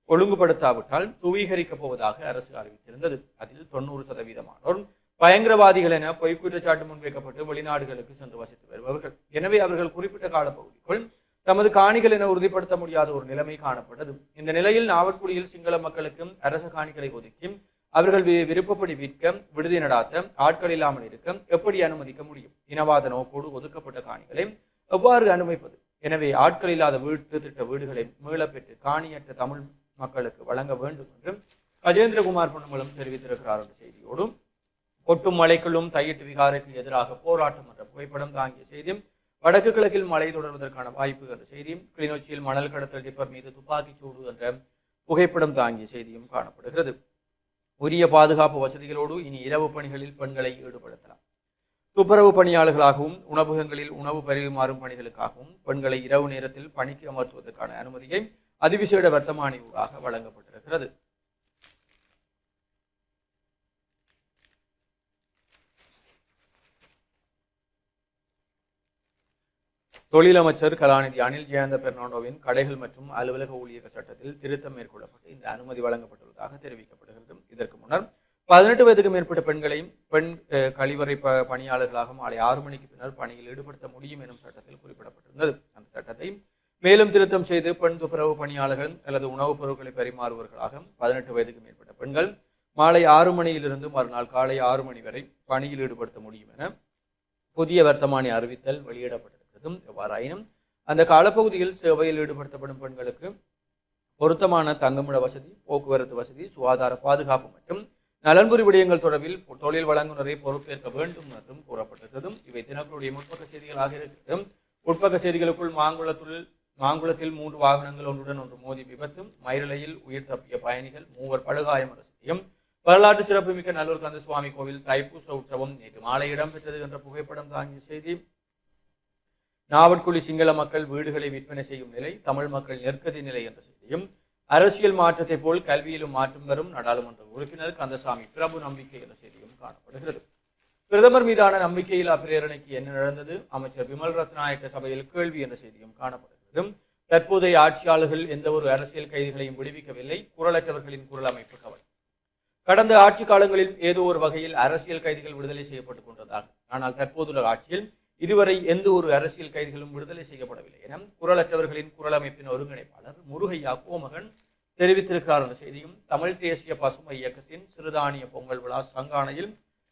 ஒழுங்குபடுத்தாவிட்டால் சுவீகரிக்கப் போவதாக அரசு அறிவித்திருந்தது. அதில் 90% பயங்கரவாதிகள் என பொய் குற்றச்சாட்டு முன்வைக்கப்பட்டு வெளிநாடுகளுக்கு சென்று வசித்து வருபவர்கள். எனவே அவர்கள் குறிப்பிட்ட காலப்பகுதிக்குள் தமது காணிகள் என உறுதிப்படுத்த முடியாத ஒரு நிலைமை காணப்பட்டது. இந்த நிலையில் நாவற்குடியில் சிங்கள மக்களுக்கும் அரச காணிகளை ஒதுக்கி அவர்கள் விருப்பப்படி விற்க, விடுதி நடாத்த, ஆட்கள் இல்லாமல் இருக்க எப்படி அனுமதிக்க முடியும்? இனவாத நோக்கோடு ஒதுக்கப்பட்ட காணிகளை எவ்வாறு அனுமதிப்பது? எனவே ஆட்கள் இல்லாத வீட்டு திட்ட வீடுகளை மீளப்பெற்று காணியற்ற தமிழ் மக்களுக்கு வழங்க வேண்டும் என்று கஜேந்திரகுமார் பொன்னம்பலம் தெரிவித்திருக்கிறார் என்ற செய்தியோடும், கொட்டும் மழைக்குள்ளும் தையிட்டு விகாரைக்கு எதிராக போராட்டம் என்ற புகைப்படம் தாங்கிய செய்தியும், வடக்கு கிழக்கில் மழை தொடர்வதற்கான வாய்ப்பு என்ற செய்தியும், கிளிநொச்சியில் மணல் கடத்தல் டிப்பர் மீது துப்பாக்கி சூடு என்ற புகைப்படம் தாங்கிய செய்தியும் காணப்படுகிறது. உரிய பாதுகாப்பு வசதிகளோடு இனி இரவு பணிகளில் பெண்களை ஈடுபடுத்தலாம். துப்புரவு பணியாளர்களாகவும் உணவகங்களில் உணவு பரிமாறும் பணிகளுக்காகவும் பெண்களை இரவு நேரத்தில் பணிக்கு அமர்த்துவதற்கான அனுமதியை அதிவிசேட வர்த்தமானி ஊடாக வழங்கப்பட்டிருக்கிறது. தொழிலமைச்சர் கலாநிதி அனில் ஜெயந்த பெர்னாண்டோவின் கடைகள் மற்றும் அலுவலக ஊழியர் சட்டத்தில் திருத்தம் மேற்கொள்ளப்பட்டு இந்த அனுமதி வழங்கப்பட்டுள்ளதாக தெரிவிக்கப்படுகிறது. இதற்கு முன்னர் 18 வயதுக்கு மேற்பட்ட பெண்களையும் பெண் கழிவறை பணியாளர்களாக மாலை 6 மணிக்கு பின்னர் பணியில் ஈடுபடுத்த முடியும் எனும் சட்டத்தில் குறிப்பிடப்பட்டிருந்தது. அந்த சட்டத்தை மேலும் திருத்தம் செய்து பெண் துப்புரவு பணியாளர்கள் அல்லது உணவுப் பொருட்களை பரிமாறுவர்களாக 18 வயதுக்கு மேற்பட்ட பெண்கள் மாலை 6 மணியிலிருந்து மறுநாள் காலை 6 மணி வரை பணியில் ஈடுபடுத்த முடியும் என புதிய வர்த்தமானி அறிவித்தல் வெளியிடப்பட்டது. எவ்வாறாயினும் அந்த காலப்பகுதியில் சேவையில் ஈடுபடுத்தப்படும் பெண்களுக்கு பொருத்தமான தங்குமிட வசதி, போக்குவரத்து வசதி, சுகாதார பாதுகாப்பு மற்றும் நலன்புரி விடயங்கள் தொடர்பில் தொழில் வழங்குனரை பொறுப்பேற்க வேண்டும் என்றும் கூறப்பட்டிருக்கிறது. இவை தினக்குடைய முற்பக்க செய்திகளாக இருக்கிறது. உட்பக்க செய்திகளுக்குள் மாங்குளத்தில் 3 வாகனங்கள் ஒன்றுடன் ஒன்று மோதி விபத்தும், மயிரிழையில் உயிர் தப்பிய பயணிகள் 3 படுகாயம் என்ற செய்தியும், வரலாற்று சிறப்புமிக்க நல்லூர் கந்த சுவாமி கோவில் தைப்பூச உற்சவம் நேற்று மாலை இடம்பெற்றது என்ற புகைப்படம் தாங்கிய செய்தி, நாவற்குழி சிங்கள மக்கள் வீடுகளை விற்பனை செய்யும் நிலை, தமிழ் மக்கள் நெருக்கடி நிலை என்ற செய்தியும், அரசியல் மாற்றத்தை போல் கல்வியிலும் மாற்றம் வரும் நாடாளுமன்ற உறுப்பினர் கந்தசாமி பிரபு நம்பிக்கை என்ற செய்தியும் காணப்படுகிறது. பிரதமர் மீதான நம்பிக்கையில்லா பிரேரணைக்கு என்ன நடந்தது? அமைச்சர் விமல் ரத்நாயக்க சபையில் கேள்வி என்ற செய்தியும் காணப்படுகிறது. தற்போதைய ஆட்சியாளர்கள் எந்த ஒரு அரசியல் கைதிகளையும் விடுவிக்கவில்லை, குரலற்றவர்களின் குரல் அமைப்பு கவலை. கடந்த ஆட்சி காலங்களில் ஏதோ ஒரு வகையில் அரசியல் கைதிகள் விடுதலை செய்யப்பட்டுக் கொண்டதாக, ஆனால் தற்போதுள்ள ஆட்சியில் இதுவரை எந்த ஒரு அரசியல் கைதிகளும் விடுதலை செய்யப்படவில்லை என குரலற்றவர்களின் குரல் அமைப்பின் ஒருங்கிணைப்பாளர் முருகையா கோமகன் தெரிவித்திருக்கிறார் என்ற செய்தியும், தமிழ் தேசிய பசுமை இயக்கத்தின் சிறுதானிய பொங்கல் விழா சங்கானையில்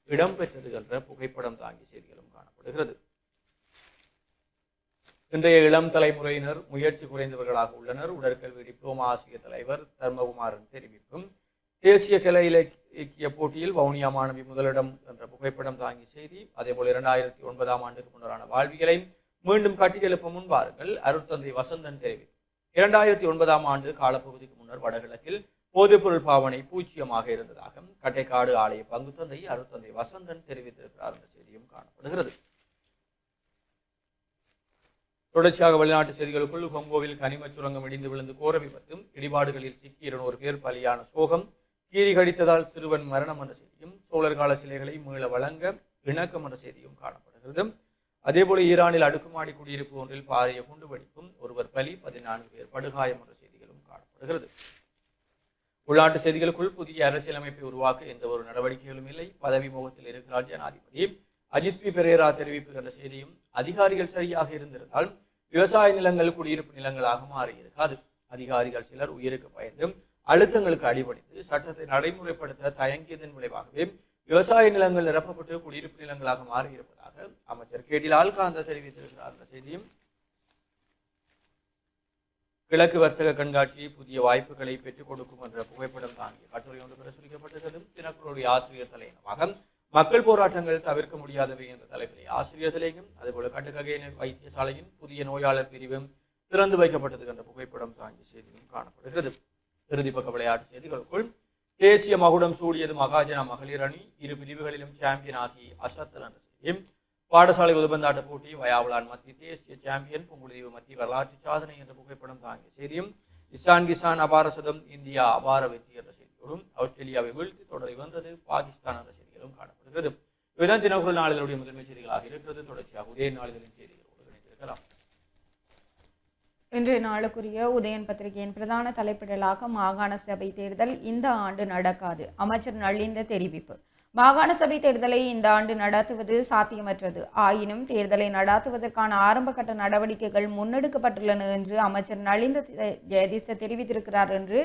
இடம்பெற்றது என்ற புகைப்படம் தாங்கிய செய்திகளும் காணப்படுகிறது. இன்றைய இளம் தலைமுறையினர் முயற்சி குறைந்தவர்களாக உள்ளனர். உடற்கல்வி டிப்ளோமா ஆசிரியர் தலைவர் தர்மகுமாரன் தெரிவிப்பும், தேசிய கலை இலக்கிய போட்டியில் வவுனியா மாணவி முதலிடம் என்ற புகைப்படம் தாங்கிய செய்தி. அதேபோல் 2009ஆம் ஆண்டுக்கு முன்னரான வாழ்வியலை மீண்டும் கட்டியெழுப்ப முன்வாருங்கள் அருட்தந்தை வசந்தன் தெரிவித்தார். 2009ஆம் ஆண்டு காலப்பகுதிக்கு முன்னர் வடகிழக்கில் போதைப்பொருள் பாவனை பூச்சியமாக இருந்ததாக கட்டைக்காடு ஆலய பங்கு தந்தை அருட்தந்தை வசந்தன் தெரிவித்திருக்கிறார் என்ற செய்தியும் காணப்படுகிறது. தொடர்ச்சியாக வெளிநாட்டு செய்திகளுக்குள் கொங்கோவில் கனிம சுரங்கம் இடிந்து விழுந்து கோர விபத்தும், இடிபாடுகளில் சிக்கி 200 பேர் பலியான சோகம், கீறி கடித்ததால் சிறுவன் மரணம் என்ற செய்தியும், சோழர் கால சிலைகளை மீள வழங்க இணக்கம் என்ற செய்தியும் காணப்படுகிறது. அதேபோல ஈரானில் அடுக்குமாடி குடியிருப்பு ஒன்றில் பாரிய குண்டுவெடிப்பும், ஒருவர் பலி, 14 பேர் படுகாயம் என்ற செய்திகளும் காணப்படுகிறது. உள்நாட்டு செய்திகளுக்குள் புதிய அரசியலமைப்பை உருவாக்க எந்த ஒரு நடவடிக்கைகளும் இல்லை, பதவி முகத்தில் இருக்கிறார் ஜனாதிபதி அஜித் பி பெரேரா தெரிவிப்பு என்ற செய்தியும், அதிகாரிகள் சரியாக இருந்திருந்தால் விவசாய நிலங்கள் குடியிருப்பு நிலங்களாக மாறியிருக்காது. அதிகாரிகள் சிலர் உயிருக்கு பயந்து அழுத்தங்களுக்கு அடிபணித்து சட்டத்தை நடைமுறைப்படுத்த தயங்கியதன் விளைவாகவே விவசாய நிலங்கள் நிரப்பப்பட்டு குடியிருப்பு நிலங்களாக மாறியிருப்பதாக அமைச்சர் கேடிலால் காந்த தெரிவித்திருக்கிறார் என்ற செய்தியும், கிழக்கு வர்த்தக கண்காட்சி புதிய வாய்ப்புகளை பெற்றுக் கொடுக்கும் என்ற புகைப்படம் தாங்கிய கட்டுரை ஒன்று பிரசுரிக்கப்பட்டிருந்தது. தினக்குரலுடைய ஆசிரியர் தலையங்கமாக மக்கள் போராட்டங்கள் தவிர்க்க முடியாதவை என்ற தலைப்பிலே ஆசிரியர் தலையும், அதுபோல கட்டுக்ககை வைத்தியசாலையின் புதிய நோயாளர் பிரிவும் திறந்து வைக்கப்பட்டது என்ற புகைப்படம் தாங்கிய செய்தியும் காணப்படுகிறது. இறுதி பக்க விளையாட்டு செய்திகளுக்குள் தேசிய மகுடம் சூடியது மகாஜனா மகளிர் அணி, 2 பிரிவுகளிலும் சாம்பியன் ஆகி அசத்தல் என்ற செய்தியும், பாடசாலை உதபந்தாட்ட போட்டி வயாவலான் மத்திய தேசிய சாம்பியன் புங்குடுதீவு மத்திய வரலாற்று சாதனை என்ற புகைப்படம் தாங்கிய செய்தியும், இசான் கிசான் அபார சதம் இந்தியா அபார வெற்றி என்ற செய்தியோடும், ஆஸ்திரேலியாவை வீழ்த்தி தொடரை வென்றது பாகிஸ்தான் என்ற செய்திகளும் காணப்படுகிறது. இவைதான் தினக்குரல் நாளிதழுடைய முதன்மை செய்திகளாக இருக்கிறது. தொடர்ச்சியாக உதய நாளிதழின் செய்திகளோடு இணைந்திருக்கலாம். இன்றைய நாளுக்குரிய உதயன் பத்திரிகையின் பிரதான தலைப்பிடலாக மாகாண சபை தேர்தல் இந்த ஆண்டு நடக்காது, அமைச்சர் நளிந்த தெரிவிப்பு. மாகாண சபை தேர்தலை இந்த ஆண்டு நடத்துவது சாத்தியமற்றது. ஆயினும் தேர்தலை நடாத்துவதற்கான ஆரம்பகட்ட நடவடிக்கைகள் முன்னெடுக்கப்பட்டுள்ளன என்று அமைச்சர் நலிந்த ஜெயதிச தெரிவித்திருக்கிறார் என்று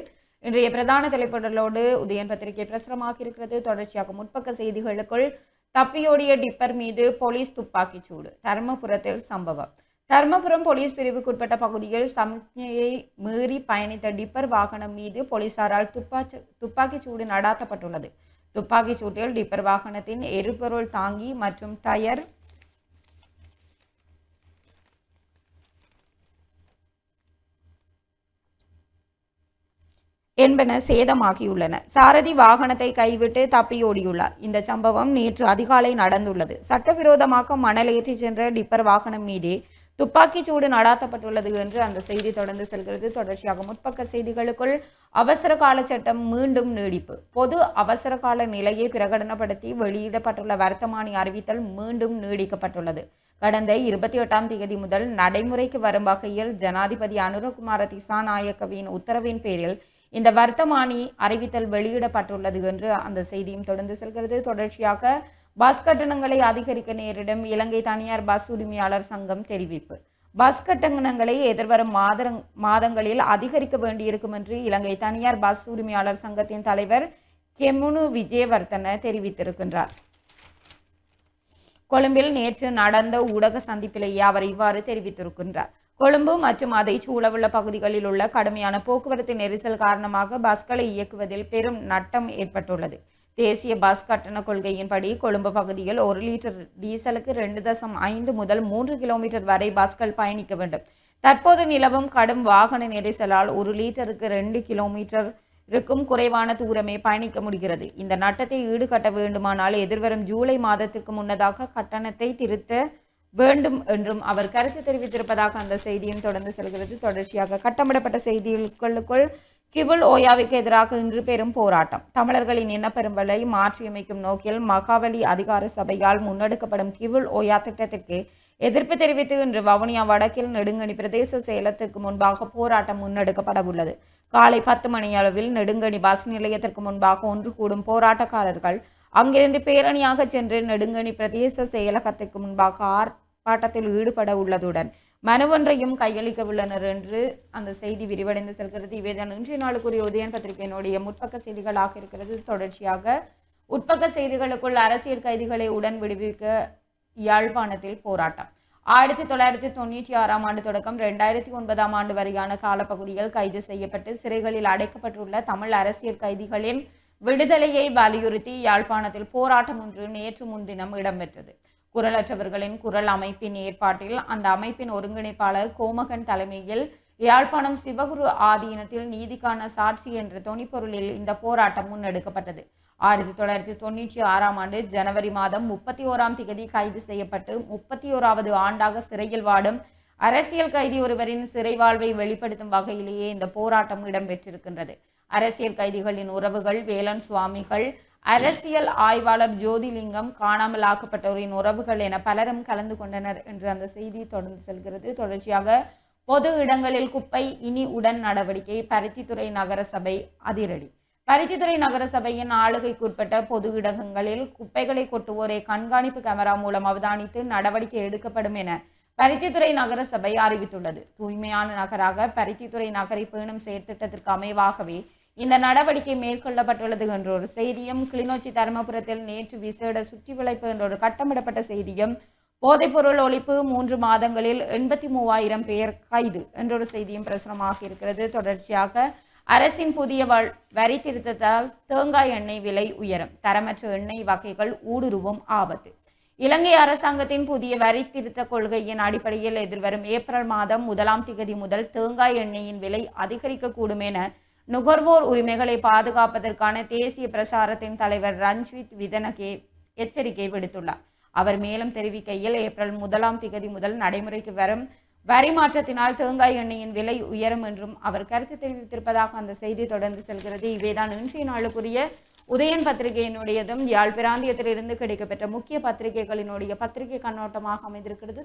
இன்றைய பிரதான தலைப்புகளோடு உதயன் பத்திரிகை பிரசுரமாக இருக்கிறது. தொடர்ச்சியாக முற்பக்க செய்திகளுக்குள் தப்பியோடிய டிப்பர் மீது போலீஸ் துப்பாக்கிச்சூடு. தர்மபுரத்தில் சம்பவம். தர்மபுரம் போலீஸ் பிரிவுக்குட்பட்ட பகுதியில் சமிக்ஞையை மீறி பயணித்த டிப்பர் வாகனம் மீது போலீசாரால் துப்பாக்கிச்சூடு நடாத்தப்பட்டுள்ளது. துப்பாக்கிச் சூட்டில் டிப்பர் வாகனத்தின் எரிபொருள் தாங்கி மற்றும் டயர் என்பன சேதமாகியுள்ளன. சாரதி வாகனத்தை கைவிட்டு தப்பியோடியுள்ளார். இந்த சம்பவம் நேற்று அதிகாலை நடந்துள்ளது. சட்டவிரோதமாக மணல் ஏற்றி சென்ற டிப்பர் வாகனம் மீதே துப்பாக்கிச்சூடு நடாத்தப்பட்டுள்ளது என்று அந்த செய்தி தொடர்ந்து செல்கிறது. தொடர்ச்சியாக முற்பக்க செய்திகளுக்குள் அவசர கால சட்டம் மீண்டும் நீடிப்பு. பொது அவசர கால நிலையை பிரகடனப்படுத்தி வெளியிடப்பட்டுள்ள வர்த்தமானி அறிவித்தல் மீண்டும் நீடிக்கப்பட்டுள்ளது. கடந்த 28ஆம் தேதி முதல் நடைமுறைக்கு வரும் வகையில் ஜனாதிபதி அனுரகுமார திசாநாயக்கவின் உத்தரவின் பேரில் இந்த வர்த்தமானி அறிவித்தல் வெளியிடப்பட்டுள்ளது என்று அந்த செய்தியும் தொடர்ந்து செல்கிறது. தொடர்ச்சியாக பஸ் கட்டணங்களை அதிகரிக்க நேரிடும் இலங்கை தனியார் பஸ் உரிமையாளர் சங்கம் தெரிவிப்பு. பஸ் கட்டணங்களை எதிர்வரும் மாதங்களில் அதிகரிக்க வேண்டியிருக்கும் என்று இலங்கை தனியார் பஸ் உரிமையாளர் சங்கத்தின் தலைவர் கெமுனு விஜயவர்தன தெரிவித்திருக்கின்றார். கொழும்பில் நேற்று நடந்த ஊடக சந்திப்பிலேயே அவர் இவ்வாறு தெரிவித்திருக்கின்றார். கொழும்பு மற்றும் அதை சூழவுள்ள பகுதிகளில் உள்ள கடுமையான போக்குவரத்து நெரிசல் காரணமாக பஸ்களை இயக்குவதில் பெரும் நட்டம் ஏற்பட்டுள்ளது. தேசிய பஸ் கட்டண கொள்கையின்படி கொழும்பு பகுதியில் 1 லிட்டர் டீசலுக்கு 2.5 முதல் 3 கிலோமீட்டர் வரை பஸ்கள் பயணிக்க வேண்டும். தற்போது நிலவும் கடும் வாகன நெரிசலால் 1 லிட்டருக்கு 2 கிலோமீட்டருக்கும் குறைவான தூரமே பயணிக்க முடிகிறது. இந்த நட்டத்தை ஈடுகட்ட வேண்டுமானால் எதிர்வரும் ஜூலை மாதத்திற்கு முன்னதாக கட்டணத்தை திருத்த வேண்டும் என்றும் அவர் கருத்து தெரிவித்திருப்பதாக அந்த செய்தியும் தொடர்ந்து செல்கிறது. தொடர்ச்சியாக கட்டமிடப்பட்ட செய்திகளுக்குள் கிவுல் ஓயாவுக்கு எதிராக இன்று பெரும் போராட்டம். தமிழர்களின் இனப்பெரும்பலை மாற்றியமைக்கும் நோக்கில் மகாவலி அதிகார சபையால் முன்னெடுக்கப்படும் கிவுல் ஓயா திட்டத்திற்கு எதிர்ப்பு தெரிவித்து இன்று வவுனியா வடக்கில் நெடுங்கணி பிரதேச செயலத்துக்கு முன்பாக போராட்டம் முன்னெடுக்கப்பட உள்ளது. காலை 10 மணி அளவில் நெடுங்கணி பஸ் நிலையத்திற்கு முன்பாக ஒன்று கூடும் போராட்டக்காரர்கள் அங்கிருந்து பேரணியாக சென்று நெடுங்கணி பிரதேச செயலகத்திற்கு முன்பாக ஆர்ப்பாட்டத்தில் ஈடுபட உள்ளதுடன் மனு ஒன்றையும் கையளிக்க உள்ளனர் என்று அந்த செய்தி விரிவடைந்து செல்கிறது. இவைதான் இன்றைய நாளுக்குரிய உதயன் பத்திரிகையினுடைய முற்பக்க செய்திகளாக இருக்கிறது. தொடர்ச்சியாக உட்பக்க செய்திகளுக்குள் அரசியல் கைதிகளை உடன் விடுவிக்க யாழ்ப்பாணத்தில் போராட்டம். 1996ஆம் ஆண்டு தொடக்கம் 2009ஆம் ஆண்டு வரையான காலப்பகுதியில் கைது செய்யப்பட்டு சிறைகளில் அடைக்கப்பட்டுள்ள தமிழ் அரசியல் கைதிகளின் விடுதலையை வலியுறுத்தி யாழ்ப்பாணத்தில் போராட்டம் ஒன்று நேற்று முன்தினம் இடம்பெற்றது. குரலற்றவர்களின் குரல் அமைப்பின் ஏற்பாட்டில் அந்த அமைப்பின் ஒருங்கிணைப்பாளர் கோமகன் தலைமையில் யாழ்ப்பாணம் சிவகுரு ஆதீனத்தில் நீதிக்கான சாட்சி என்ற தொனிப்பொருளில் இந்த போராட்டம் முன்னெடுக்கப்பட்டது. 1996ஆம் ஆண்டு ஜனவரி மாதம் 31ஆம் தேதி கைது செய்யப்பட்டு 31வது ஆண்டாக சிறையில் வாடும் அரசியல் கைதி ஒருவரின் சிறை வாழ்வை வெளிப்படுத்தும் வகையிலேயே இந்த போராட்டம் இடம்பெற்றிருக்கின்றது. அரசியல் கைதிகளின் உறவுகள், வேலன் சுவாமிகள், அரசியல் ஆய்வாளர் ஜோதிலிங்கம், காணாமல் ஆக்கப்பட்டோரின் உறவுகள் என பலரும் கலந்து கொண்டனர் என்று அந்த செய்தி தொடர்ந்து செல்கிறது. தொடர்ச்சியாக பொது இடங்களில் குப்பை இனி உடன் நடவடிக்கை. பருத்தித்துறை நகரசபை அதிரடி. பருத்தித்துறை நகரசபையின் ஆளுகைக்குட்பட்ட பொது இடங்களில் குப்பைகளை கொட்டுவோரை கண்காணிப்பு கேமரா மூலம் அவதானித்து நடவடிக்கை எடுக்கப்படும் என பருத்தித்துறை நகரசபை அறிவித்துள்ளது. தூய்மையான நகராக பருத்தித்துறை நகரை பேணும் செயற்திட்டத்திற்கு அமைவாகவே இந்த நடவடிக்கை மேற்கொள்ளப்பட்டுள்ளது என்ற ஒரு செய்தியும், கிளிநொச்சி தர்மபுரத்தில் நேற்று விசேட சுற்றி வளைப்பு என்ற ஒரு கட்டமிடப்பட்ட செய்தியும், போதைப்பொருள் ஒழிப்பு 3 மாதங்களில் 83,000 பேர் கைது என்றொரு செய்தியும் பிரசுரமாக இருக்கிறது. தொடர்ச்சியாக அரசின் புதிய வரி திருத்தத்தால் தேங்காய் எண்ணெய் விலை உயரும். தரமற்ற எண்ணெய் வகைகள் ஊடுருவும் ஆபத்து. இலங்கை அரசாங்கத்தின் புதிய வரி திருத்த கொள்கையின் அடிப்படையில் எதிர்வரும் ஏப்ரல் மாதம் 1ஆம் தேதி முதல் தேங்காய் எண்ணெயின் விலை அதிகரிக்கக்கூடும் என நுகர்வோர் உரிமைகளை பாதுகாப்பதற்கான தேசிய பிரசாரத்தின் தலைவர் ரஞ்சித் விதனகே எச்சரிக்கை விடுத்துள்ளார். அவர் மேலும் தெரிவிக்கையில், ஏப்ரல் 1ஆம் தேதி முதல் நடைமுறைக்கு வரும் வரி மாற்றத்தினால் தேங்காய் எண்ணெயின் விலை உயரும் என்றும் அவர் கருத்து தெரிவித்திருப்பதாக அந்த செய்தி தொடர்ந்து செல்கிறது. இவைதான் இன்றைய நாளுக்குரிய உதயன் பத்திரிகையினுடையதும் யாழ் பிராந்தியத்திலிருந்து கிடைக்கப்பெற்ற முக்கிய பத்திரிகைகளினுடைய பத்திரிகை கண்ணோட்டமாக அமைந்திருக்கிறது.